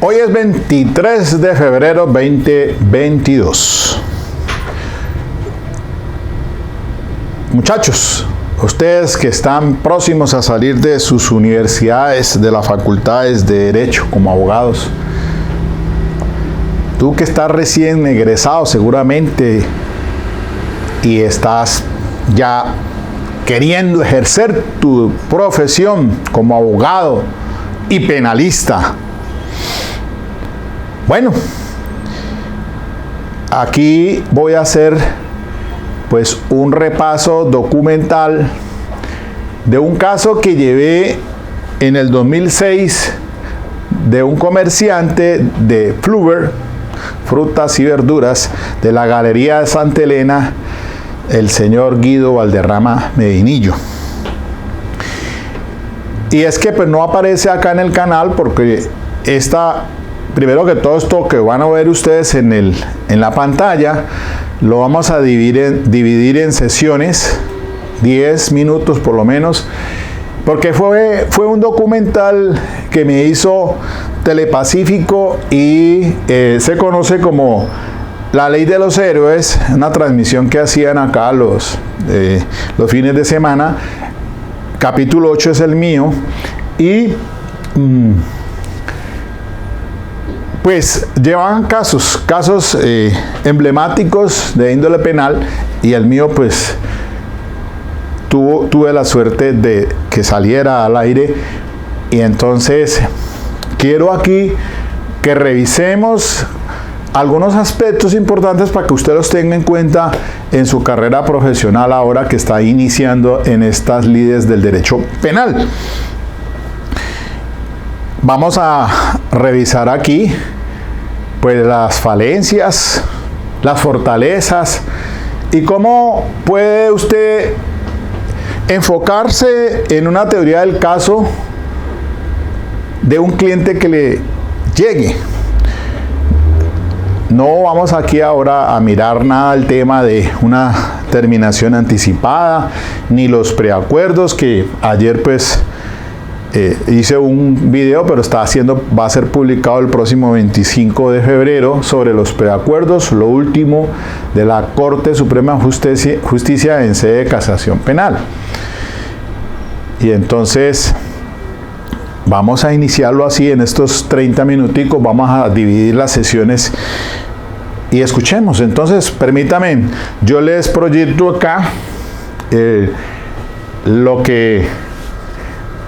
Hoy es 23 de febrero 2022. Muchachos, ustedes que están próximos a salir de sus universidades, de las facultades de Derecho como abogados, tú que estás recién egresado seguramente y estás ya queriendo ejercer tu profesión como abogado y penalista. Bueno, aquí voy a hacer pues un repaso documental de un caso que llevé en el 2006 de un comerciante de Fluver, frutas y verduras, de la Galería de Santa Elena, el señor Guido Valderrama Medinillo. Y es que pues no aparece acá en el canal porque primero que todo esto que van a ver ustedes en la pantalla, lo vamos a dividir en sesiones, 10 minutos por lo menos, porque fue un documental que me hizo Telepacífico y se conoce como La Ley de los Héroes, una transmisión que hacían acá los fines de semana. Capítulo 8 es el mío y pues llevaban casos emblemáticos de índole penal, y el mío pues tuve la suerte de que saliera al aire. Y entonces quiero aquí que revisemos algunos aspectos importantes para que usted los tenga en cuenta en su carrera profesional ahora que está iniciando en estas lides del derecho penal. Vamos a revisar aquí pues las falencias, las fortalezas y cómo puede usted enfocarse en una teoría del caso de un cliente que le llegue. No vamos aquí ahora a mirar nada del tema de una terminación anticipada, ni los preacuerdos, que ayer pues hice un video, pero va a ser publicado el próximo 25 de febrero sobre los preacuerdos, lo último de la Corte Suprema de Justicia en sede de casación penal. Y entonces vamos a iniciarlo así en estos 30 minuticos, vamos a dividir las sesiones y escuchemos. Entonces, permítame, yo les proyecto acá lo que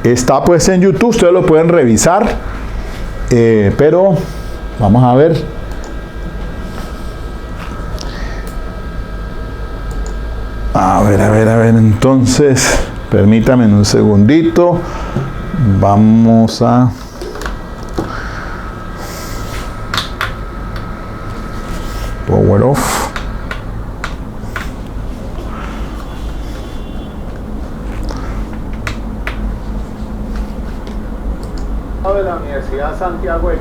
está pues en YouTube, ustedes lo pueden revisar, pero vamos a ver. A ver, entonces, permítame un segundito, vamos a... Power off. De la Universidad Santiago.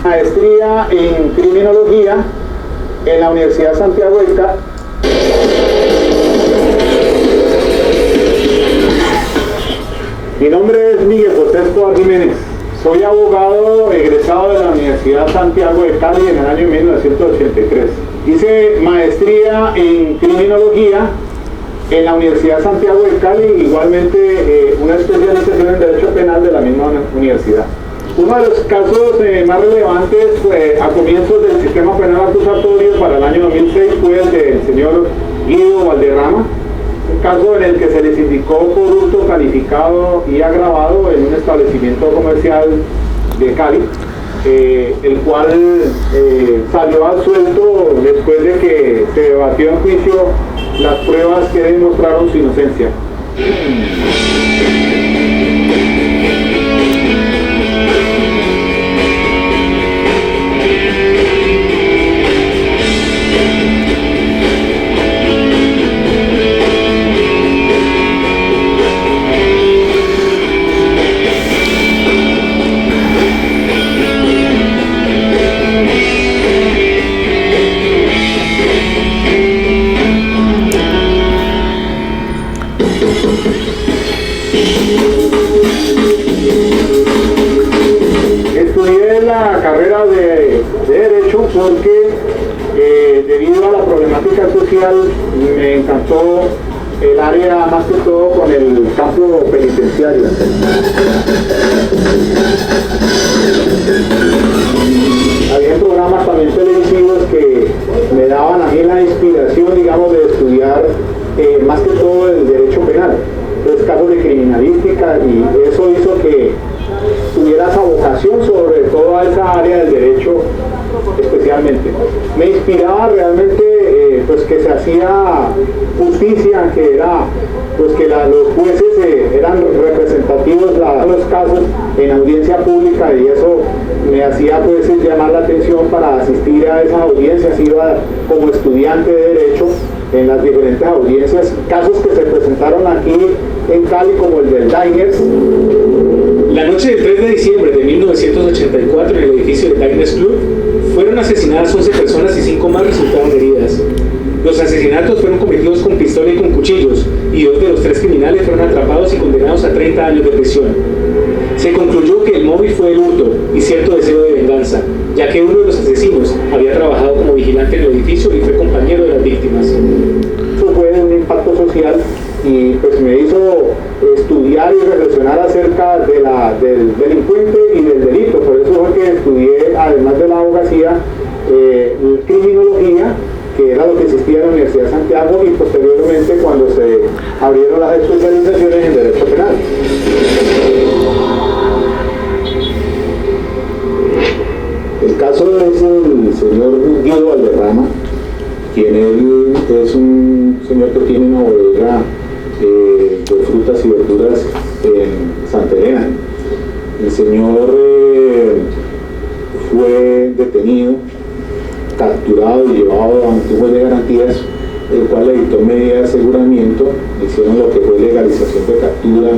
Maestría en Criminología en la Universidad Santiago de Cali. Mi nombre es Miguel José Escobar Jiménez. Soy abogado egresado de la Universidad Santiago de Cali en el año 1983. Hice maestría en Criminología en la Universidad Santiago de Cali, igualmente una especialización en Derecho Penal de la misma universidad. Uno de los casos más relevantes a comienzos del sistema penal acusatorio para el año 2006 fue el del señor Guido Valderrama, un caso en el que se les indicó por hurto calificado y agravado en un establecimiento comercial de Cali, el cual salió absuelto después de que se debatió en juicio las pruebas que demostraron su inocencia. carrera de Derecho porque debido a la problemática social me encantó el área más que todo con el campo penitenciario. Había programas también televisivos que me daban a mí la inspiración, digamos, de estudiar más que todo el derecho penal, los casos de criminalística, y eso hizo que tuviera esa vocación sobre toda esa área del derecho especialmente. Me inspiraba realmente pues que se hacía justicia, que era pues que los jueces eran representativos de los casos en audiencia pública, y eso me hacía pues llamar la atención para asistir a esas audiencias. Iba como estudiante de derecho en las diferentes audiencias, casos que se presentaron aquí en Cali como el del Diners. La noche del 3 de diciembre de 1984 en el edificio del Diners Club fueron asesinadas 11 personas y 5 más resultaron heridas. Los asesinatos fueron cometidos con pistola y con cuchillos, y 2 de los 3 criminales fueron atrapados y condenados a 30 años de prisión. Se concluyó que el móvil fue el hurto y cierto deseo de venganza, ya que uno de los asesinos había trabajado como vigilante en el edificio y fue compañero de las víctimas. Eso fue un impacto social y pues me hizo estudiar y reflexionar acerca del delincuente y del delito. Por eso fue que estudié, además de la abogacía, criminología, que era lo que existía en la Universidad de Santiago, y posteriormente cuando se abrieron las especializaciones en Derecho Penal. El caso es el señor Guido Valderrama, quien él es un señor que tiene una bodega de frutas y verduras en Santa Elena. El señor fue detenido, capturado y llevado a un juez de garantías, el cual le dictó medida de aseguramiento. Hicieron lo que fue legalización de captura,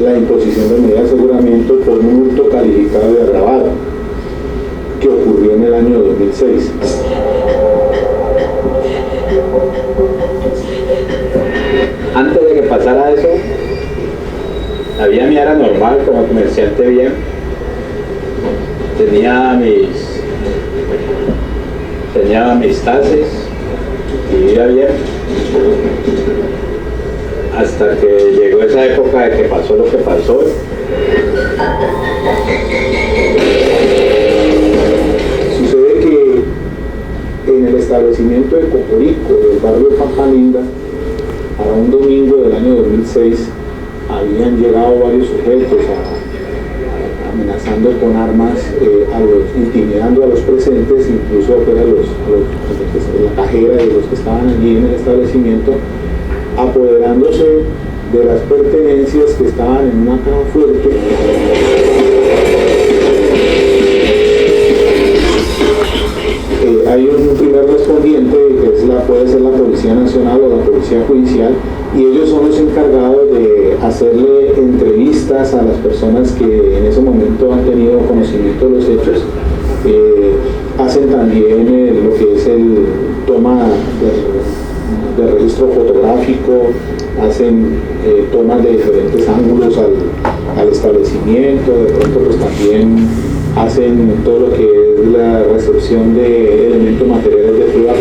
la imposición de medida de aseguramiento por un hurto calificado de agravado, que ocurrió en el año 2006. Antes de que pasara eso, la vida mía era normal como comerciante bien. Tenía mis tases, vivía bien, hasta que llegó esa época de que pasó lo que pasó. Sucede que en el establecimiento de Cocorico, del barrio Pampalinda, para un domingo del año 2006, habían llegado varios sujetos amenazando con armas, intimidando a los presentes, incluso pues, la cajera y los que estaban allí en el establecimiento, apoderándose de las pertenencias que estaban en una caja fuerte. Hay un primer respondiente que puede ser la Policía Nacional o la Policía Judicial, y ellos son los encargados de hacerle entrevistas a las personas que en ese momento han tenido conocimiento de los hechos. Hacen también lo que es el toma de registro fotográfico, hacen tomas de diferentes ángulos al establecimiento, de pronto pues también hacen todo lo que es la recepción de elementos materiales de prueba.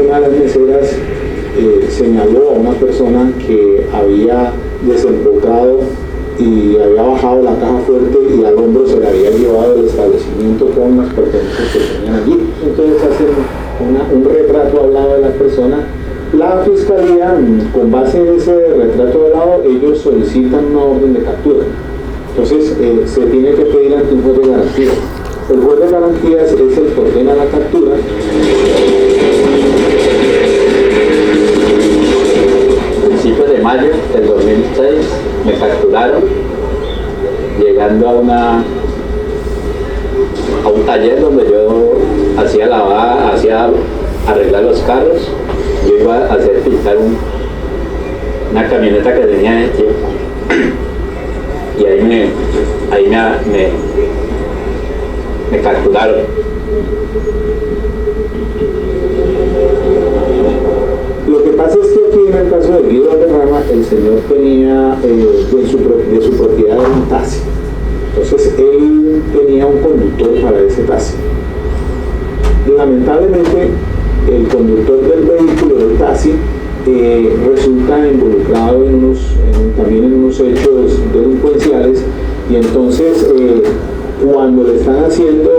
Una de las meseras señaló a una persona que había desembocado y había bajado la caja fuerte y al hombro se le había llevado el establecimiento con las pertenencias que tenían allí. Entonces hacen un retrato hablado de la persona. La fiscalía, con base en ese retrato hablado, ellos solicitan una orden de captura. Entonces se tiene que pedir ante un juez de garantías. El juez de garantías es el que ordena la captura. A principios de mayo del 2006 me capturaron llegando a un taller donde yo hacía arreglar los carros. Yo iba a hacer pintar una camioneta que tenía en el tiempo, y ahí me capturaron. Lo que pasa es que aquí en el caso de Guido Valderrama, el señor tenía de su propiedad un taxi. Entonces él tenía un conductor para ese taxi. Lamentablemente el conductor del vehículo del taxi resulta involucrado también en unos hechos delincuenciales, y entonces cuando le están haciendo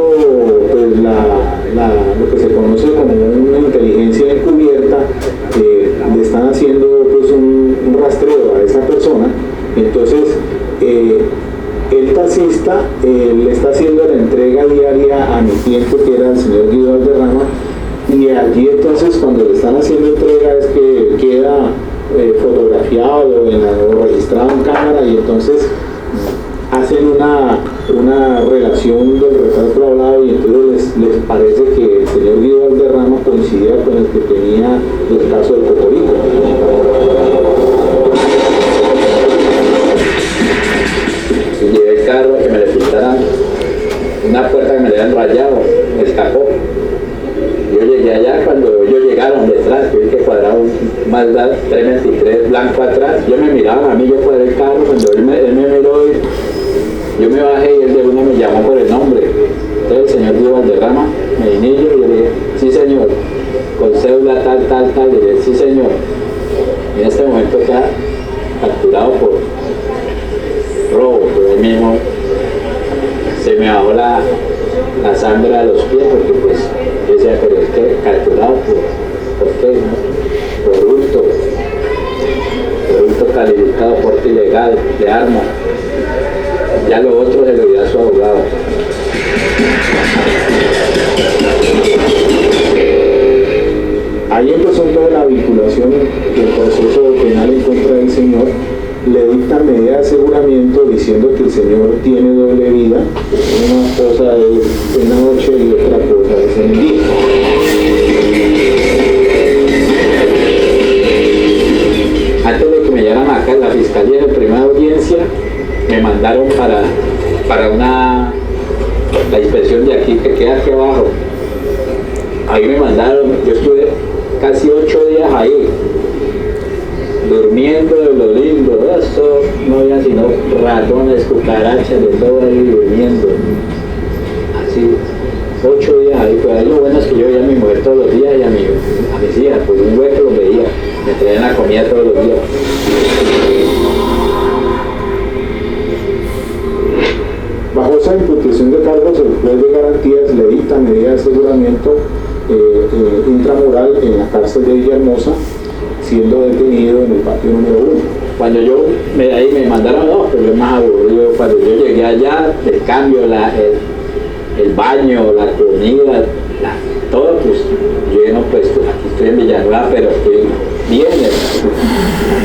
pues, lo que se conoce como una inteligencia encubierta, le están haciendo pues, un rastreo a esa persona. Entonces el taxista le está haciendo la entrega diaria a mi cliente, que era el señor Guido Valderrama, y allí entonces cuando le están haciendo entrega es que queda fotografiado o registrado en cámara, y entonces hacen una relación del retrato hablado, y entonces les parece que el señor Guido Valderrama coincidía con el que tenía el caso del Cocorico. Llevé el carro a que me le pintaran una puerta que me le habían rayado, me escapó. Yo llegué allá, cuando ellos llegaron detrás, yo vi que cuadraba un Mazda 323 blanco atrás. Yo me miraban a mí, yo cuadré el carro, cuando él me miró, yo me bajé y él de una me llamó por el nombre. Entonces el señor Guido Valderrama, Medinillo, y yo le dije, sí señor, con cédula tal, y le dije, sí señor. En este momento queda capturado por robo, pero ahí mismo se me bajó la sangre a los pies, porque pues yo decía, pero es que capturado ¿por qué? ¿No? Por hurto calificado, porte ilegal de arma. Ya lo otro se lo dio a su abogado. Ahí empezó toda la vinculación del proceso penal en contra del señor. Le dictan medida de aseguramiento diciendo que el señor tiene doble vida, una cosa es en la noche y otra cosa es en el día. Antes de que me llegaran acá en la fiscalía de primera audiencia, me mandaron para la inspección de aquí, que queda aquí abajo. Ahí me mandaron, yo estuve casi 8 días ahí, durmiendo de lo lindo. Eso no había sino ratones, cucarachas, de todo ahí durmiendo. Así, 8 días ahí. Pues ahí lo bueno es que yo veía a mi mujer todos los días y a mis hijas, pues un hueco los veía, me traían la comida todos los días. Bajo esa imputación de cargos, el juez de garantías le dicta medida de aseguramiento intramural en la cárcel de Villahermosa, siendo detenido en el patio número 1. Cuando ahí me mandaron, pero es más aburrido. Cuando yo llegué allá, el cambio, el baño, la comida, todo, pues yo no, pues aquí estoy en Villanueva, pero estoy bien.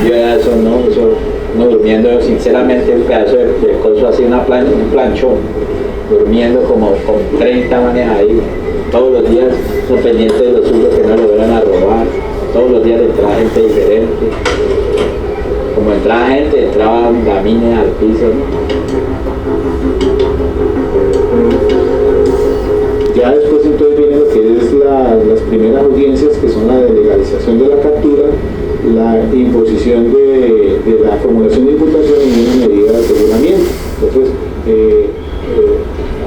Yo ya eso no durmiendo, sinceramente, un pedazo de coso así, un planchón, durmiendo como con 30 manes ahí, todos los días, no pendiente de los suyos, que no lo vuelvan a robar. Todos los días entraba gente diferente. Como entraba gente, entraban gamines al piso, ¿no? Ya después entonces viene lo que es las primeras audiencias, que son la de legalización de la captura, la imposición de la formulación de imputación y una medida de aseguramiento. Entonces,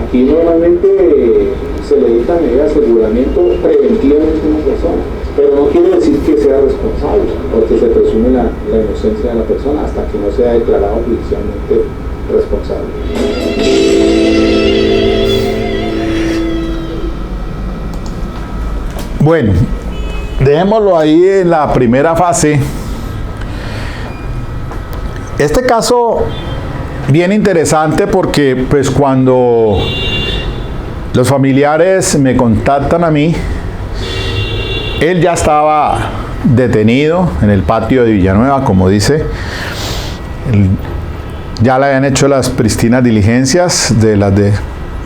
aquí normalmente se le dicta medida de aseguramiento preventivamente a una persona, pero no quiere decir que sea responsable, porque se presume la inocencia de la persona hasta que no sea declarado judicialmente responsable. Bueno, dejémoslo ahí en la primera fase. Este caso bien interesante porque pues cuando los familiares me contactan a mí, él ya estaba detenido en el patio de Villanueva, como dice. Ya le habían hecho las pristinas diligencias de las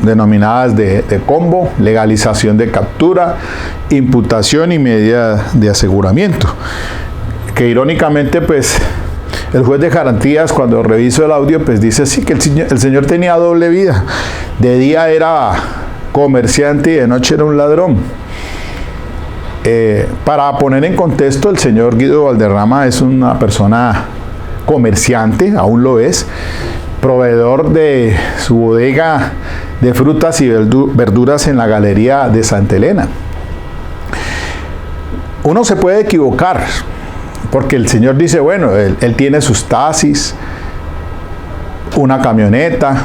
denominadas de combo, legalización de captura, imputación y medida de aseguramiento. Que irónicamente, pues, el juez de garantías, cuando reviso el audio, pues dice sí que el señor tenía doble vida. De día era comerciante y de noche era un ladrón. Para poner en contexto, el señor Guido Valderrama es una persona comerciante, aún lo es, proveedor de su bodega de frutas y verduras en la galería de Santa Elena. Uno se puede equivocar, porque el señor dice, bueno, él tiene sus taxis, una camioneta,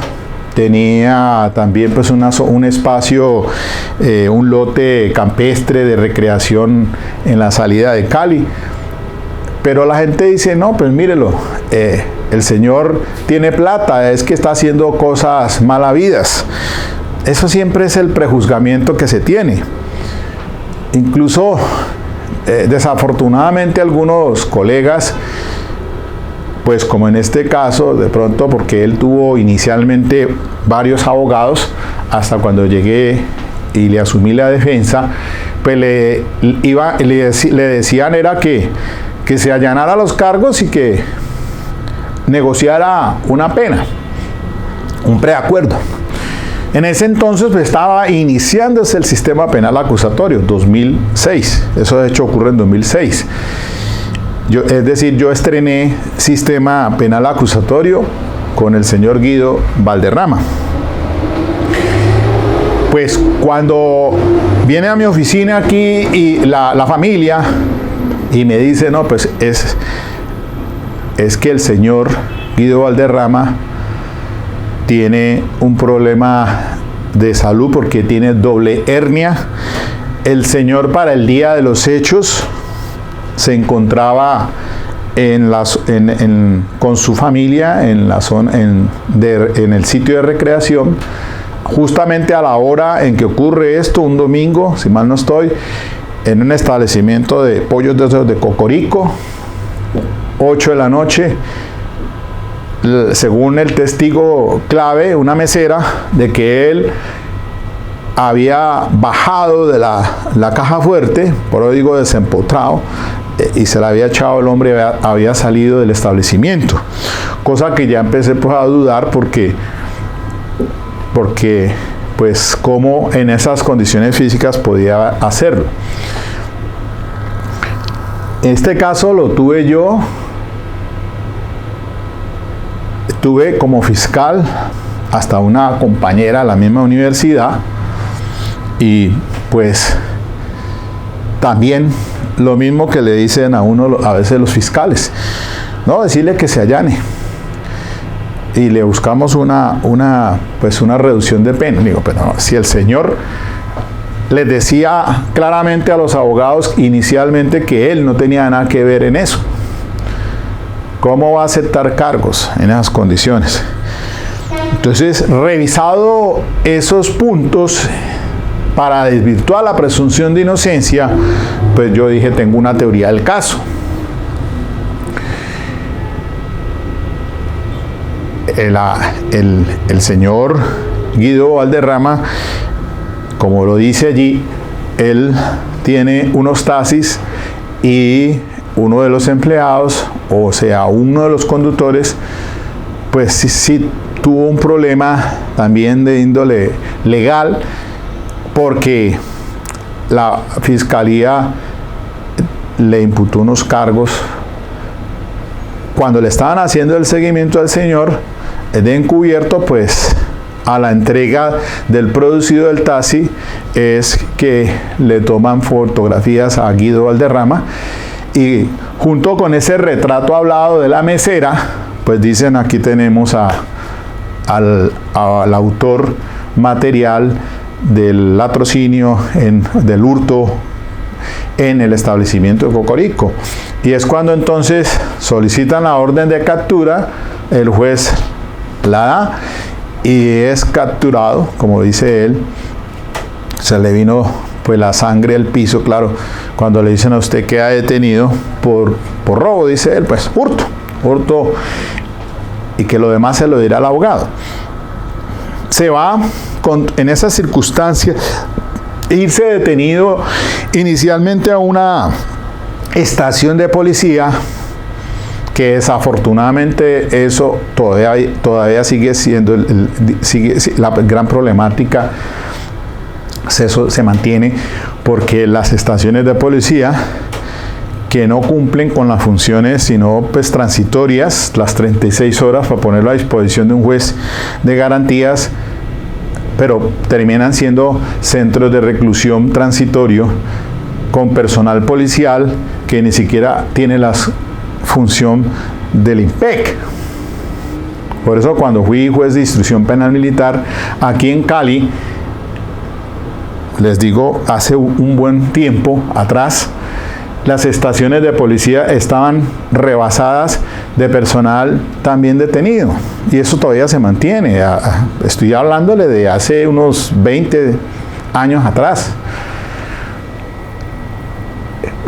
tenía también pues un espacio, un lote campestre de recreación en la salida de Cali. Pero la gente dice, no, pues mírelo, el señor tiene plata, es que está haciendo cosas mal habidas. Eso siempre es el prejuzgamiento que se tiene. Incluso, desafortunadamente, algunos colegas, pues como en este caso, de pronto, porque él tuvo inicialmente varios abogados, hasta cuando llegué y le asumí la defensa, pues le decían era que se allanara los cargos y que negociara una pena, un preacuerdo. En ese entonces pues, estaba iniciándose el sistema penal acusatorio, 2006. Eso de hecho ocurre en 2006. Es decir, yo estrené sistema penal acusatorio con el señor Guido Valderrama. Pues cuando viene a mi oficina aquí y la familia y me dice, no, pues es que el señor Guido Valderrama tiene un problema de salud porque tiene doble hernia. El señor para el día de los hechos se encontraba con su familia en la zona, en el sitio de recreación, justamente a la hora en que ocurre esto, un domingo, si mal no estoy, en un establecimiento de pollos de Cocorico, 8 de la noche, según el testigo clave, una mesera, de que él había bajado de la caja fuerte, por eso digo desempotrado, y se la había echado el hombre, había salido del establecimiento, cosa que ya empecé pues, a dudar porque pues cómo en esas condiciones físicas podía hacerlo. Este caso lo tuve yo, tuve como fiscal hasta una compañera de la misma universidad y pues también lo mismo que le dicen a uno a veces los fiscales, no, decirle que se allane y le buscamos una reducción de pena. Digo, pero no, si el señor les decía claramente a los abogados inicialmente que él no tenía nada que ver en eso, ¿cómo va a aceptar cargos en esas condiciones? Entonces, revisado esos puntos para desvirtuar la presunción de inocencia, pues yo dije, tengo una teoría del caso. El señor Guido Valderrama, como lo dice allí, él tiene unos taxis y uno de los empleados, o sea, uno de los conductores, pues sí tuvo un problema también de índole legal, porque la fiscalía le imputó unos cargos cuando le estaban haciendo el seguimiento al señor de encubierto, pues a la entrega del producido del taxi es que le toman fotografías a Guido Valderrama y junto con ese retrato hablado de la mesera, pues dicen aquí tenemos al autor material del latrocinio, del hurto en el establecimiento de Cocorico. Y es cuando entonces solicitan la orden de captura, el juez la da y es capturado, como dice él, se le vino pues la sangre al piso, claro, cuando le dicen a usted que ha detenido por robo, dice él, pues hurto, y que lo demás se lo dirá al abogado. Se va en esas circunstancias, irse detenido inicialmente a una estación de policía, que desafortunadamente eso todavía sigue siendo la gran problemática, se mantiene, porque las estaciones de policía que no cumplen con las funciones sino pues transitorias, las 36 horas para ponerlo a disposición de un juez de garantías, pero terminan siendo centros de reclusión transitorio con personal policial que ni siquiera tiene la función del IMPEC. Por eso cuando fui juez de instrucción penal militar aquí en Cali, les digo, hace un buen tiempo atrás, las estaciones de policía estaban rebasadas de personal también detenido. Y eso todavía se mantiene. Estoy hablándole de hace unos 20 años atrás.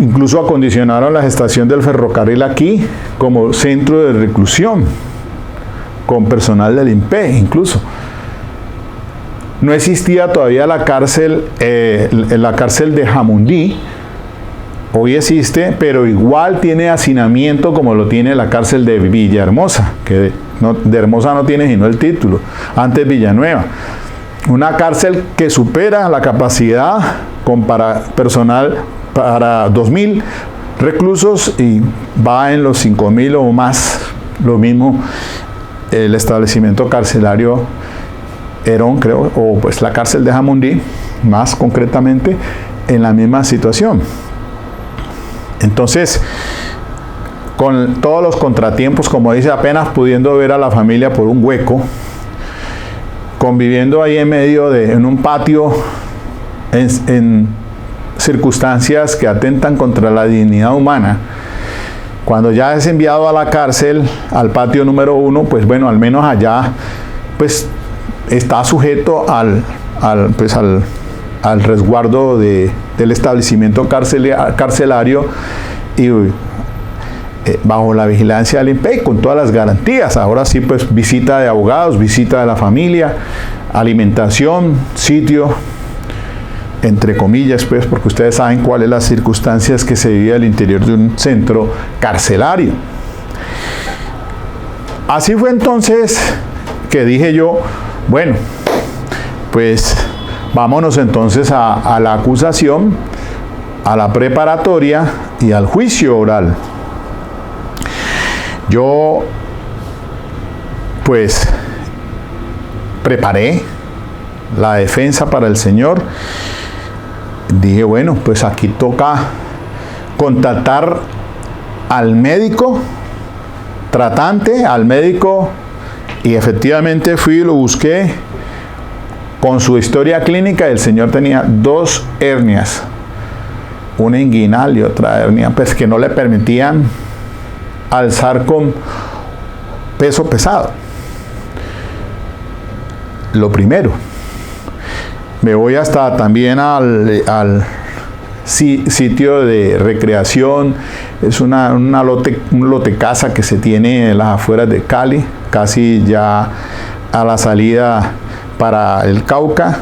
Incluso acondicionaron la estación del ferrocarril aquí como centro de reclusión, con personal del INPE incluso. No existía todavía la cárcel de Jamundí. Hoy existe, pero igual tiene hacinamiento como lo tiene la cárcel de Villahermosa, que de Hermosa no tiene sino el título, antes Villanueva. Una cárcel que supera la capacidad para personal para 2.000 reclusos y va en los 5.000 o más. Lo mismo el establecimiento carcelario Herón, creo, o pues la cárcel de Jamundí, más concretamente, en la misma situación. Entonces, con todos los contratiempos, como dice, apenas pudiendo ver a la familia por un hueco, conviviendo ahí en un patio, en circunstancias que atentan contra la dignidad humana. Cuando ya es enviado a la cárcel, al patio número 1, pues bueno, al menos allá, pues está sujeto al resguardo del establecimiento carcelario y bajo la vigilancia del INPEC con todas las garantías. Ahora sí, pues visita de abogados, visita de la familia, alimentación, sitio, entre comillas, pues, porque ustedes saben cuáles las circunstancias que se vive al interior de un centro carcelario. Así fue entonces que dije yo, bueno, pues vámonos entonces a la acusación, a la preparatoria y al juicio oral. Yo, pues, preparé la defensa para el señor. Dije, bueno, pues aquí toca contactar al médico tratante, al médico, y efectivamente fui y lo busqué. Con su historia clínica, el señor tenía 2 hernias, una inguinal y otra hernia, pues que no le permitían alzar con peso pesado. Lo primero, me voy hasta también al sitio de recreación. Es un lote casa que se tiene en las afueras de Cali, casi ya a la salida para el Cauca.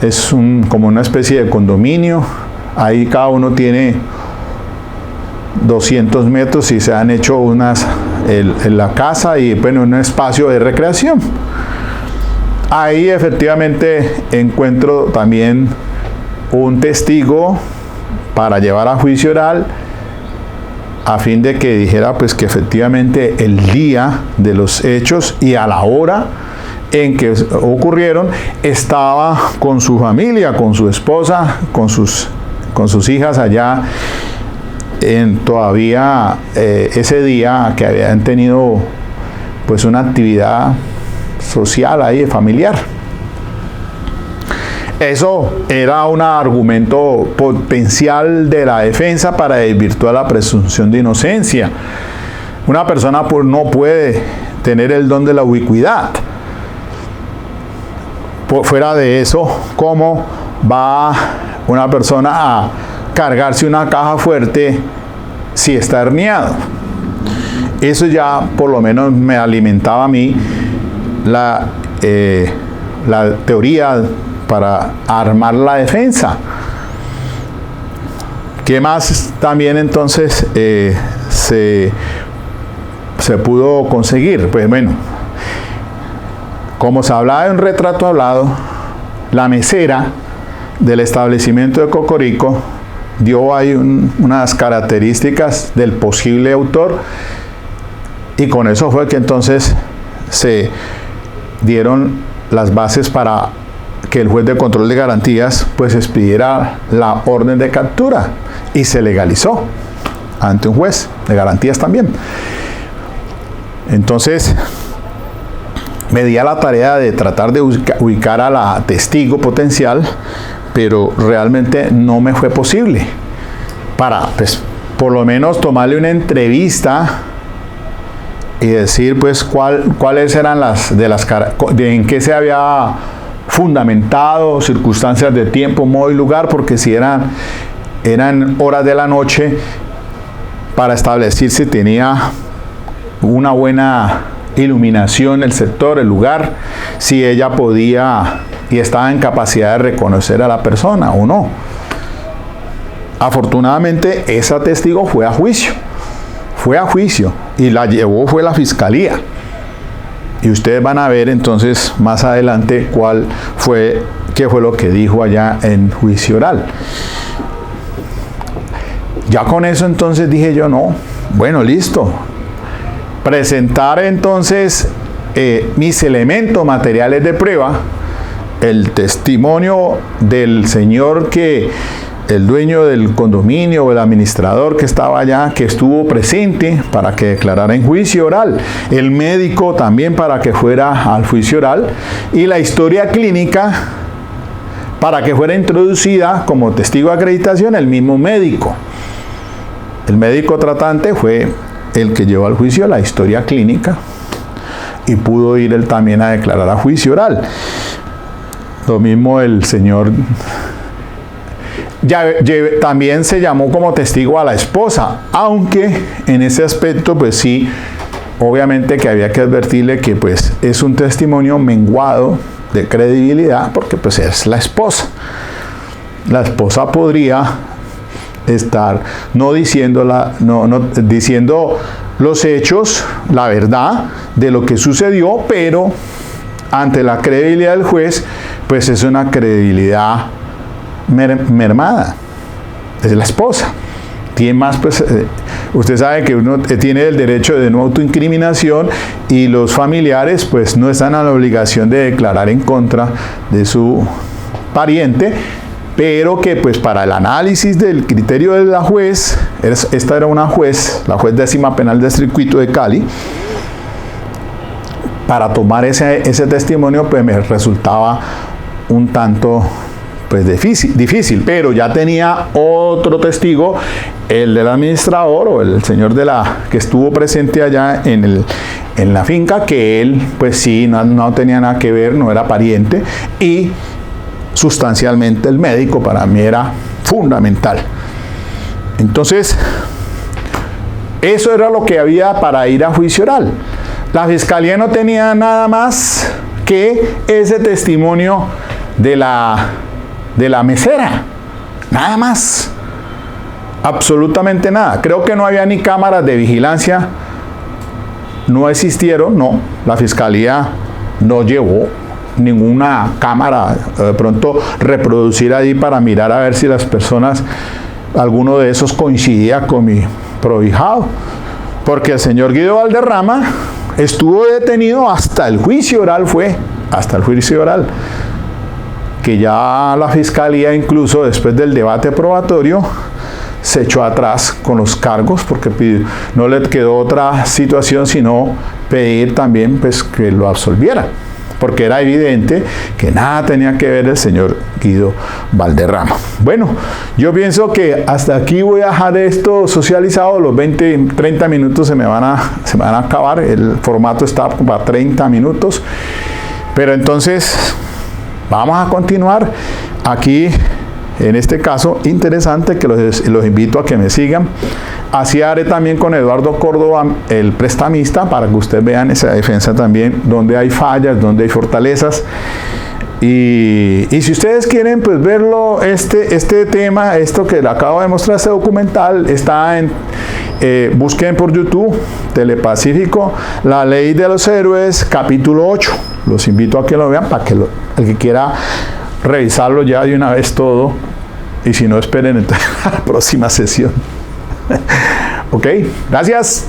Es como una especie de condominio. Ahí cada uno tiene 200 metros y se han hecho en la casa y bueno, un espacio de recreación. Ahí efectivamente encuentro también un testigo para llevar a juicio oral, a fin de que dijera pues que efectivamente el día de los hechos y a la hora en que ocurrieron estaba con su familia, con su esposa, con sus hijas allá todavía ese día que habían tenido pues una actividad social ahí, familiar. Eso era un argumento potencial de la defensa para desvirtuar la presunción de inocencia. Una persona no puede tener el don de la ubicuidad. Fuera de eso, ¿cómo va una persona a cargarse una caja fuerte si está herniado? Eso ya por lo menos me alimentaba a mí la teoría para armar la defensa. ¿Qué más también entonces se pudo conseguir? Pues bueno, como se hablaba de un retrato hablado, la mesera del establecimiento de Cocorico dio ahí unas características del posible autor, y con eso fue que entonces se dieron las bases para que el juez de control de garantías pues expidiera la orden de captura, y se legalizó ante un juez de garantías también. Entonces me di a la tarea de tratar de ubicar a la testigo potencial, pero realmente no me fue posible para, pues, por lo menos tomarle una entrevista y decir pues cuáles eran en qué se había fundamentado, circunstancias de tiempo, modo y lugar, porque si eran horas de la noche, para establecer si tenía una buena iluminación el sector, el lugar, si ella podía y estaba en capacidad de reconocer a la persona o no. Afortunadamente esa testigo fue a juicio y la llevó fue la fiscalía, y ustedes van a ver entonces más adelante qué fue lo que dijo allá en juicio oral. Ya con eso entonces dije yo, no, bueno, listo, presentar entonces mis elementos materiales de prueba, el testimonio del señor el dueño del condominio o el administrador que estaba allá, que estuvo presente para que declarara en juicio oral, el médico también para que fuera al juicio oral, y la historia clínica para que fuera introducida como testigo de acreditación el mismo médico. El médico tratante fue el que llevó al juicio la historia clínica, y pudo ir él también a declarar a juicio oral. Lo mismo el señor, también se llamó como testigo a la esposa, aunque en ese aspecto pues sí, obviamente que había que advertirle que pues es un testimonio menguado de credibilidad, porque pues es la esposa. La esposa podría estar diciendo los hechos, la verdad de lo que sucedió, pero ante la credibilidad del juez pues es una credibilidad mermada. Es la esposa. Tiene más, pues, usted sabe que uno tiene el derecho de no autoincriminación, y los familiares pues no están a la obligación de declarar en contra de su pariente, pero que pues para el análisis del criterio de la juez, esta era una juez, la juez 10ª penal del circuito de Cali, para tomar ese testimonio pues me resultaba un tanto pues difícil, pero ya tenía otro testigo, el del administrador o el señor que estuvo presente allá en la finca, que él pues sí, no tenía nada que ver, no era pariente, y sustancialmente el médico para mí era fundamental. Entonces, eso era lo que había para ir a juicio oral. La fiscalía no tenía nada más que ese testimonio de la mesera, nada más, absolutamente nada. Creo que no había ni cámaras de vigilancia, no existieron, no, la fiscalía no llevó ninguna cámara, de pronto reproducir ahí para mirar a ver si las personas, alguno de esos coincidía con mi prohijado, porque el señor Guido Valderrama estuvo detenido hasta el juicio oral, que ya la fiscalía, incluso después del debate probatorio, se echó atrás con los cargos, porque no le quedó otra situación sino pedir también pues que lo absolviera, porque era evidente que nada tenía que ver el señor Guido Valderrama. Bueno, yo pienso que hasta aquí voy a dejar esto socializado. Los 20-30 minutos se me van a acabar. El formato está para 30 minutos. Pero entonces vamos a continuar aquí, en este caso interesante, que los invito a que me sigan. Así haré también con Eduardo Córdoba, el prestamista, para que ustedes vean esa defensa también, donde hay fallas, donde hay fortalezas. Y si ustedes quieren pues verlo, este tema, esto que le acabo de mostrar, este documental, está busquen por YouTube, Telepacífico, La Ley de los Héroes, capítulo 8. Los invito a que lo vean, para que el que quiera revisarlo ya de una vez todo, Y si no, esperen entonces a la próxima sesión. Ok, gracias.